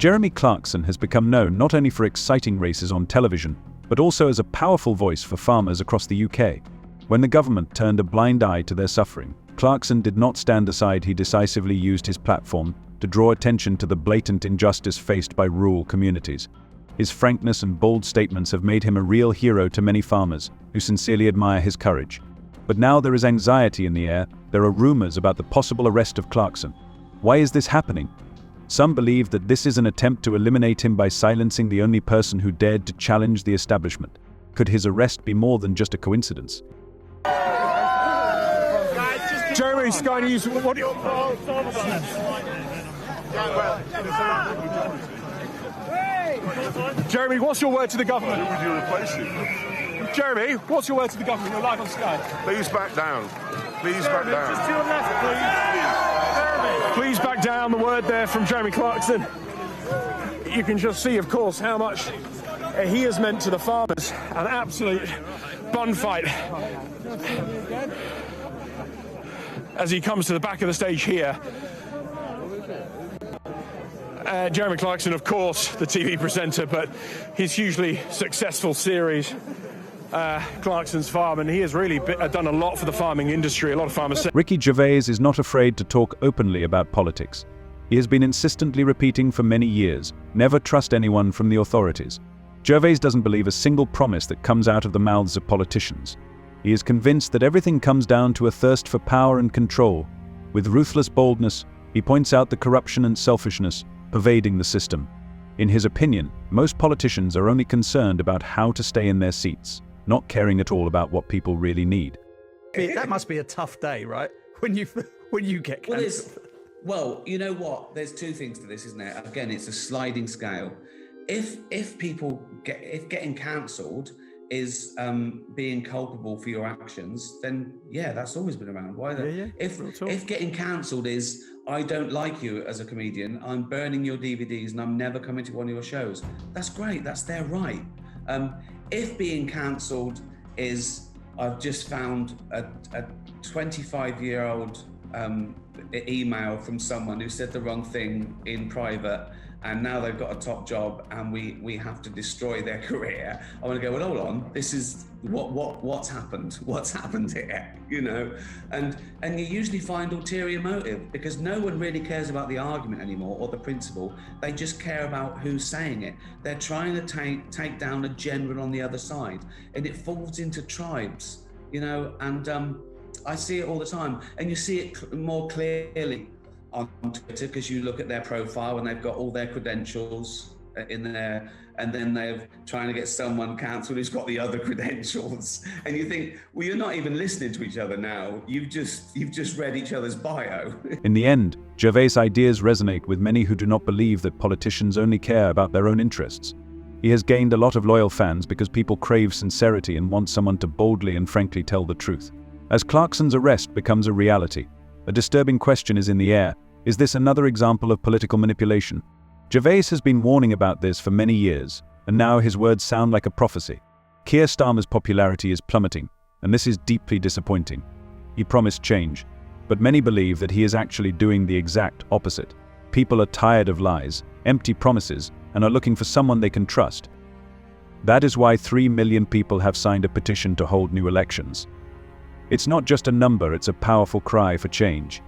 Jeremy Clarkson has become known not only for exciting races on television, but also as a powerful voice for farmers across the UK. When the government turned a blind eye to their suffering, Clarkson did not stand aside. He decisively used his platform to draw attention to the blatant injustice faced by rural communities. His frankness and bold statements have made him a real hero to many farmers, who sincerely admire his courage. But now there is anxiety in the air. There are rumors about the possible arrest of Clarkson. Why is this happening? Some believe that this is an attempt to eliminate him by silencing the only person who dared to challenge the establishment. Could his arrest be more than just a coincidence? Gervais, Sky News, what do you... Jeremy, what's your word to the government? Who would you replace him? Jeremy, what's your word to the government? You're live on Sky. Please back down. Please back down. Just to your left, please. Please back down. The word there from Jeremy Clarkson. You can just see, of course, how much he has meant to the farmers. An absolute bun fight. As he comes to the back of the stage here. Jeremy Clarkson, of course, the TV presenter, but his hugely successful series, Clarkson's Farm, and he has really done a lot for the farming industry. A lot of farmers say. Ricky Gervais is not afraid to talk openly about politics. He has been insistently repeating for many years, never trust anyone from the authorities. Gervais doesn't believe a single promise that comes out of the mouths of politicians. He is convinced that everything comes down to a thirst for power and control. With ruthless boldness, he points out the corruption and selfishness pervading the system. In his opinion, most politicians are only concerned about how to stay in their seats, not caring at all about what people really need. That must be a tough day, right? When you get cancelled. Well, you know what? There's two things to this, isn't there? Again, it's a sliding scale. If getting cancelled is being culpable for your actions, then yeah, that's always been around. Why? If getting cancelled is, I don't like you as a comedian, I'm burning your DVDs and I'm never coming to one of your shows, that's great, that's their right. If being cancelled is, I've just found a 25-year-old email from someone who said the wrong thing in private, and now they've got a top job and we have to destroy their career. I want to go, well, hold on, this is what's happened? What's happened here? You know, and you usually find ulterior motive, because no one really cares about the argument anymore or the principle. They just care about who's saying it. They're trying to take down a general on the other side, and it falls into tribes, you know, and I see it all the time, and you see it more clearly on Twitter, because you look at their profile and they've got all their credentials in there, and then they're trying to get someone cancelled who's got the other credentials, and you think, well, you're not even listening to each other now. You've just read each other's bio. In the end, Gervais' ideas resonate with many who do not believe that politicians only care about their own interests. He has gained a lot of loyal fans because people crave sincerity and want someone to boldly and frankly tell the truth. As Clarkson's arrest becomes a reality, a disturbing question is in the air. Is this another example of political manipulation? Gervais has been warning about this for many years, and now his words sound like a prophecy. Keir Starmer's popularity is plummeting, and this is deeply disappointing. He promised change, but many believe that he is actually doing the exact opposite. People are tired of lies, empty promises, and are looking for someone they can trust. That is why 3 million people have signed a petition to hold new elections. It's not just a number, it's a powerful cry for change.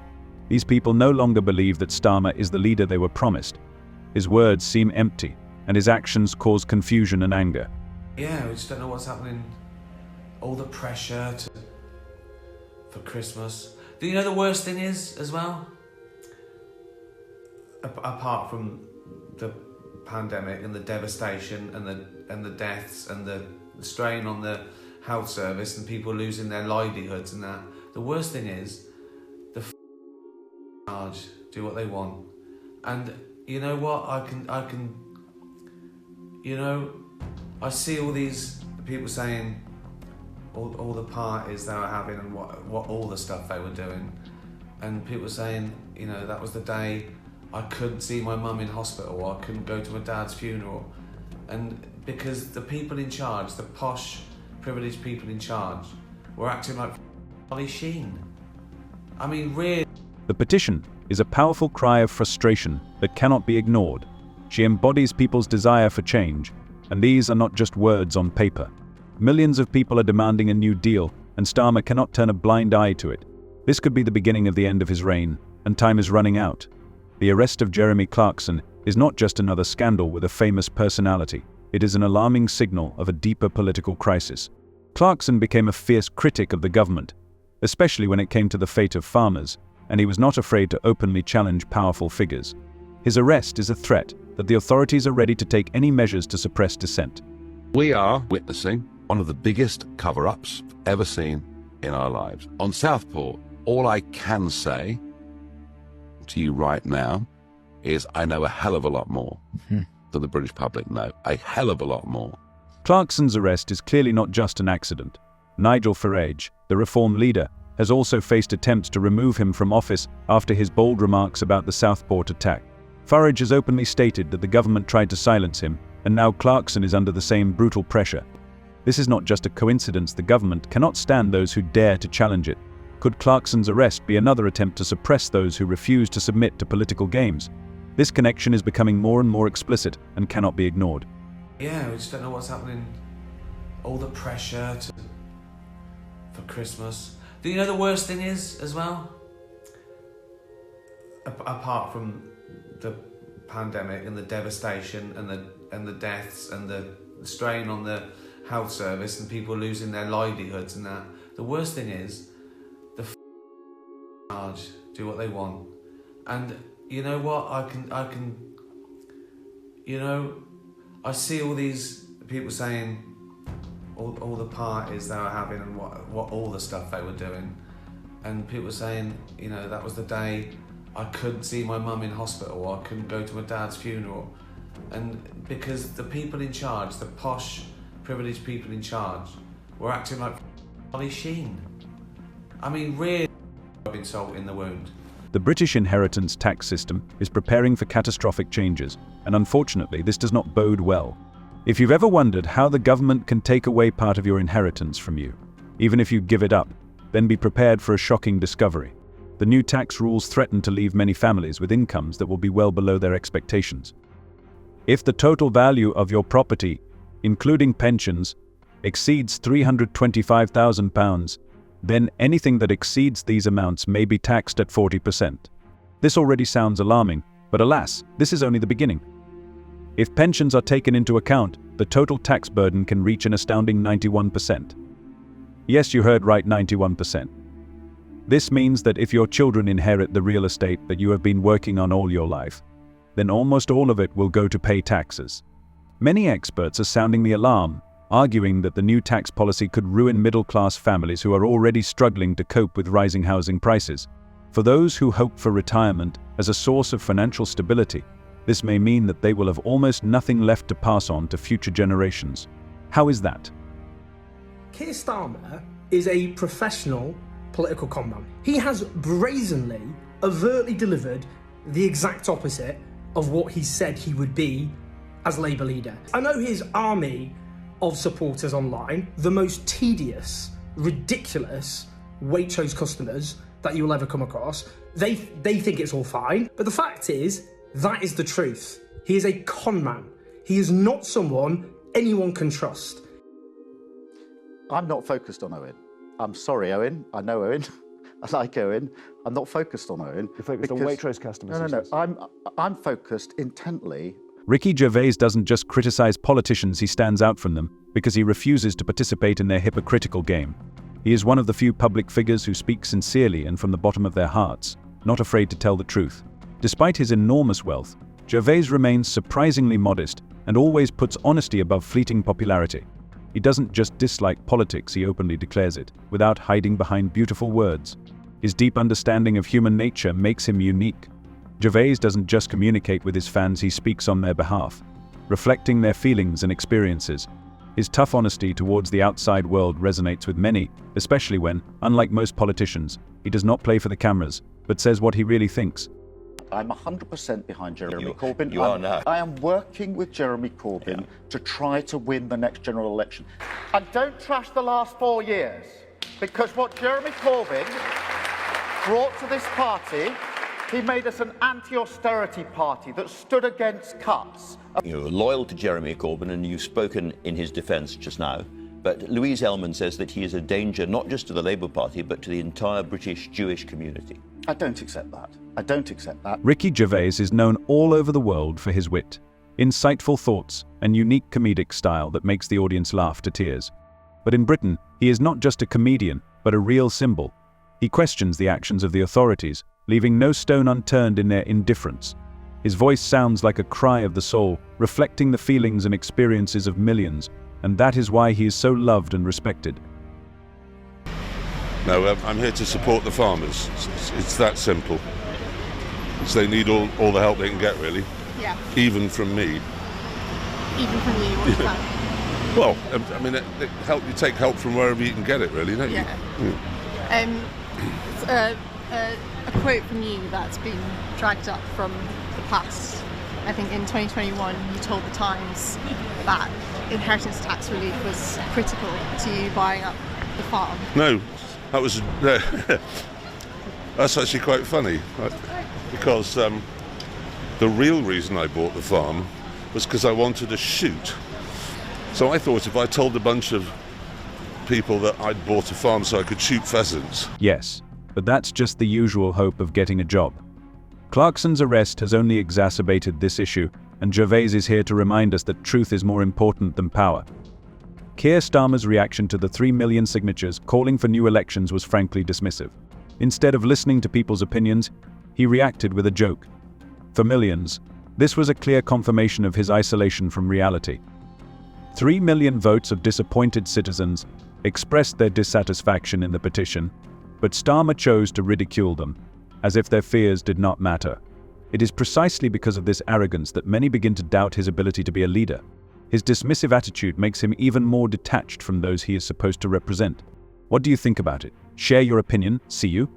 These people no longer believe that Starmer is the leader they were promised. His words seem empty, and his actions cause confusion and anger. Yeah, we just don't know what's happening. All the pressure for Christmas. Do you know the worst thing is, as well? Apart from the pandemic and the devastation and the deaths and the strain on the health service and people losing their livelihoods and that, the worst thing is the charge, do what they want. And you know what, I can you know, I see all these people saying all the parties they were having and what all the stuff they were doing, and people saying, you know, that was the day I couldn't see my mum in hospital, or I couldn't go to my dad's funeral. And because the people in charge, the posh, privileged people in charge, were acting like Charlie Sheen. I mean, really. The petition is a powerful cry of frustration that cannot be ignored. She embodies people's desire for change, and these are not just words on paper. Millions of people are demanding a new deal, and Starmer cannot turn a blind eye to it. This could be the beginning of the end of his reign, and time is running out. The arrest of Jeremy Clarkson is not just another scandal with a famous personality. It is an alarming signal of a deeper political crisis. Clarkson became a fierce critic of the government, especially when it came to the fate of farmers, and he was not afraid to openly challenge powerful figures. His arrest is a threat that the authorities are ready to take any measures to suppress dissent. We are witnessing one of the biggest cover-ups ever seen in our lives. On Southport, all I can say to you right now is I know a hell of a lot more than the British public know. A hell of a lot more. Clarkson's arrest is clearly not just an accident. Nigel Farage, the Reform leader, has also faced attempts to remove him from office after his bold remarks about the Southport attack. Farage has openly stated that the government tried to silence him, and now Clarkson is under the same brutal pressure. This is not just a coincidence. The government cannot stand those who dare to challenge it. Could Clarkson's arrest be another attempt to suppress those who refuse to submit to political games? This connection is becoming more and more explicit and cannot be ignored. Yeah, we just don't know what's happening. All the pressure for Christmas. Do you know the worst thing is as well? Apart from the pandemic and the devastation and the deaths and the strain on the health service and people losing their livelihoods and that, the worst thing is the charge do what they want. And you know what, I can you know, I see all these people saying all the parties they were having and what all the stuff they were doing, and people saying, you know, that was the day I couldn't see my mum in hospital, or I couldn't go to my dad's funeral. And because the people in charge, the posh, privileged people in charge, were acting like Ollie Sheen. I mean, really rubbing salt in the wound. The British inheritance tax system is preparing for catastrophic changes, and unfortunately this does not bode well. If you've ever wondered how the government can take away part of your inheritance from you, even if you give it up, then be prepared for a shocking discovery. The new tax rules threaten to leave many families with incomes that will be well below their expectations. If the total value of your property, including pensions, exceeds £325,000, then anything that exceeds these amounts may be taxed at 40%. This already sounds alarming, but alas, this is only the beginning. If pensions are taken into account, the total tax burden can reach an astounding 91%. Yes, you heard right, 91%. This means that if your children inherit the real estate that you have been working on all your life, then almost all of it will go to pay taxes. Many experts are sounding the alarm, arguing that the new tax policy could ruin middle-class families who are already struggling to cope with rising housing prices. For those who hope for retirement as a source of financial stability, this may mean that they will have almost nothing left to pass on to future generations. How is that? Keir Starmer is a professional political conman. He has brazenly, overtly delivered the exact opposite of what he said he would be as Labour leader. I know his army of supporters online, the most tedious, ridiculous Waitrose customers that you will ever come across. They think it's all fine, but the fact is, that is the truth. He is a con man. He is not someone anyone can trust. I'm not focused on Owen. I'm sorry, Owen. I know Owen. I like Owen. I'm not focused on Owen. You're focused on Waitrose customers. No. I'm focused intently. Ricky Gervais doesn't just criticize politicians, he stands out from them because he refuses to participate in their hypocritical game. He is one of the few public figures who speak sincerely and from the bottom of their hearts, not afraid to tell the truth. Despite his enormous wealth, Gervais remains surprisingly modest and always puts honesty above fleeting popularity. He doesn't just dislike politics, he openly declares it, without hiding behind beautiful words. His deep understanding of human nature makes him unique. Gervais doesn't just communicate with his fans, he speaks on their behalf, reflecting their feelings and experiences. His tough honesty towards the outside world resonates with many, especially when, unlike most politicians, he does not play for the cameras, but says what he really thinks. I'm 100% behind Jeremy Corbyn. You are now. I am working with Jeremy Corbyn to try to win the next general election. And don't trash the last 4 years, because what Jeremy Corbyn brought to this party He made us an anti-austerity party that stood against cuts. You're loyal to Jeremy Corbyn, and you've spoken in his defence just now. But Louise Ellman says that he is a danger not just to the Labour Party, but to the entire British Jewish community. I don't accept that. I don't accept that. Ricky Gervais is known all over the world for his wit, insightful thoughts, and unique comedic style that makes the audience laugh to tears. But in Britain, he is not just a comedian, but a real symbol. He questions the actions of the authorities, leaving no stone unturned in their indifference. His voice sounds like a cry of the soul, reflecting the feelings and experiences of millions, and that is why he is so loved and respected. No, I'm here to support the farmers. It's that simple. So they need all the help they can get, really. Yeah. Even from me. Even from you, what's that? Well, I mean, you take help from wherever you can get it, really, don't you? Yeah. A quote from you that's been dragged up from the past. I think in 2021 you told the Times that inheritance tax relief was critical to you buying up the farm. No, that was that's actually quite funny, because the real reason I bought the farm was because I wanted to shoot. So I thought if I told a bunch of people that I'd bought a farm so I could shoot pheasants. Yes, but that's just the usual hope of getting a job. Clarkson's arrest has only exacerbated this issue, and Gervais is here to remind us that truth is more important than power. Keir Starmer's reaction to the 3 million signatures calling for new elections was frankly dismissive. Instead of listening to people's opinions, he reacted with a joke. For millions, this was a clear confirmation of his isolation from reality. 3 million votes of disappointed citizens expressed their dissatisfaction in the petition, but Starmer chose to ridicule them, as if their fears did not matter. It is precisely because of this arrogance that many begin to doubt his ability to be a leader. His dismissive attitude makes him even more detached from those he is supposed to represent. What do you think about it? Share your opinion. See you.